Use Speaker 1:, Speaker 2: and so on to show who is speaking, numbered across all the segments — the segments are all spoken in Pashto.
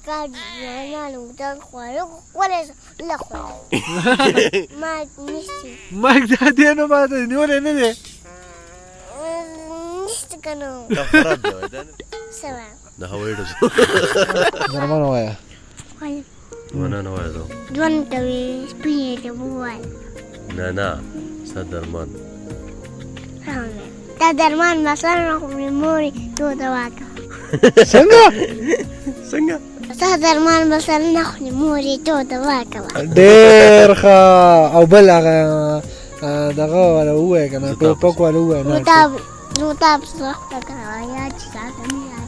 Speaker 1: Kau jangan udah kuala kuala lekwa. Mak mesti.
Speaker 2: Mike da dې نو ما ته نیولې نه دی
Speaker 1: Mesti kanu.
Speaker 3: دا خراب دی وای دا نه
Speaker 1: Sama.
Speaker 3: د هوایي ډزو
Speaker 2: درمان وایه
Speaker 3: ونه نه وای زه
Speaker 1: Duan tawi spirit buai.
Speaker 3: نه نه ستا درمان
Speaker 1: Ta darman masalah aku memori tu tawaka.
Speaker 2: څنګه
Speaker 3: څنګه
Speaker 1: Ta darman masalah aku memori tu tawaka.
Speaker 2: ډېر ښه او بل هغه دغه والا ووایه که نه ټوپک والا ووایه نه
Speaker 1: Nutab sudah kerja jika kami ada.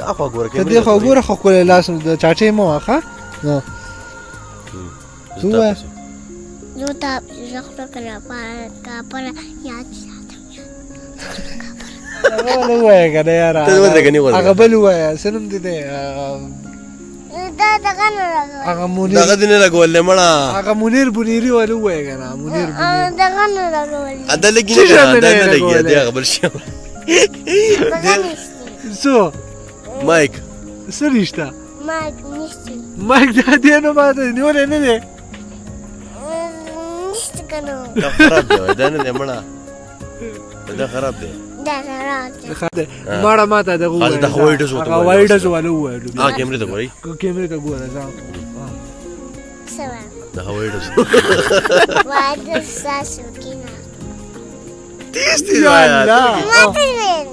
Speaker 3: دا خو ګوره
Speaker 2: ته دې خو ګوره خو ښکلی لاس د چاټۍ مه واخه نو څه ووایه
Speaker 1: Nutab sudah kerja para ya jika.
Speaker 2: هغه والا ووایه که نه یاره
Speaker 3: ته ودرېږه نه ودرېږه
Speaker 2: هغه بل ووایه څه نوم دی دی
Speaker 1: Da kan orang.
Speaker 2: هغه
Speaker 3: دغه
Speaker 2: منیر
Speaker 3: دې نه لګولې مړه
Speaker 2: هغه منیر بنیري والا ووایه که نه منیر بنیري
Speaker 1: Da kan orang.
Speaker 3: ادا لګي
Speaker 2: څه شی
Speaker 3: نه
Speaker 2: مې
Speaker 3: دا
Speaker 2: نه
Speaker 3: نه لګي
Speaker 2: لګولې؟
Speaker 3: دا خبر شي
Speaker 1: Bukan mesti.
Speaker 2: څو
Speaker 3: مایک
Speaker 2: څه رشته
Speaker 1: Mak mesti.
Speaker 2: مایک دا دې نو ما ته نیولې نه دی
Speaker 1: Mesti kanu.
Speaker 3: دا خراب دی وای دا نه دی مړه دا خراب دی
Speaker 1: Da sarat.
Speaker 2: ماړه ما ته دغه
Speaker 3: هغه د هوایي ډزو ته
Speaker 2: هغه هوایي ډزو والا ووایه
Speaker 3: ها کیمرې ته ګورئ
Speaker 2: کیمرې ته ګوره ځه
Speaker 1: Sama.
Speaker 3: د هوایي ډزو
Speaker 1: Wada sasu kina.
Speaker 3: تیز تیز
Speaker 2: یا
Speaker 3: وای
Speaker 2: الله
Speaker 1: Mati men.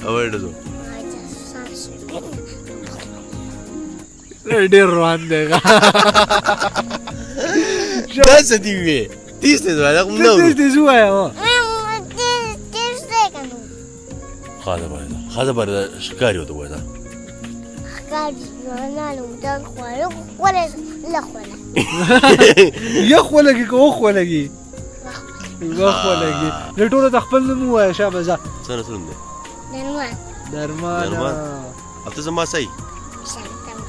Speaker 3: هوایي ډزو
Speaker 1: Wada sasu kina.
Speaker 2: ډېر روان دی
Speaker 3: دا څه دی وی تیز تیز وای دا کوم نه
Speaker 2: تیز تیز ووایه
Speaker 3: خاطر باندې شکار یو ته وای دا
Speaker 1: Kau jangan udah kuala kuala lekwa.
Speaker 2: یخ ولګي که اوښ ولګي وخ ولګي د ټولو د خپل نوم ووایه شابه ځه
Speaker 3: څه نه څه دی
Speaker 1: Darman.
Speaker 2: درمان
Speaker 3: درمان. अब ته زما صحیح
Speaker 1: Santama.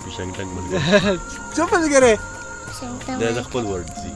Speaker 3: پښنګ ټنګ ملګری
Speaker 2: څه ملګری
Speaker 1: Santama.
Speaker 3: دا د خپل ورډ دي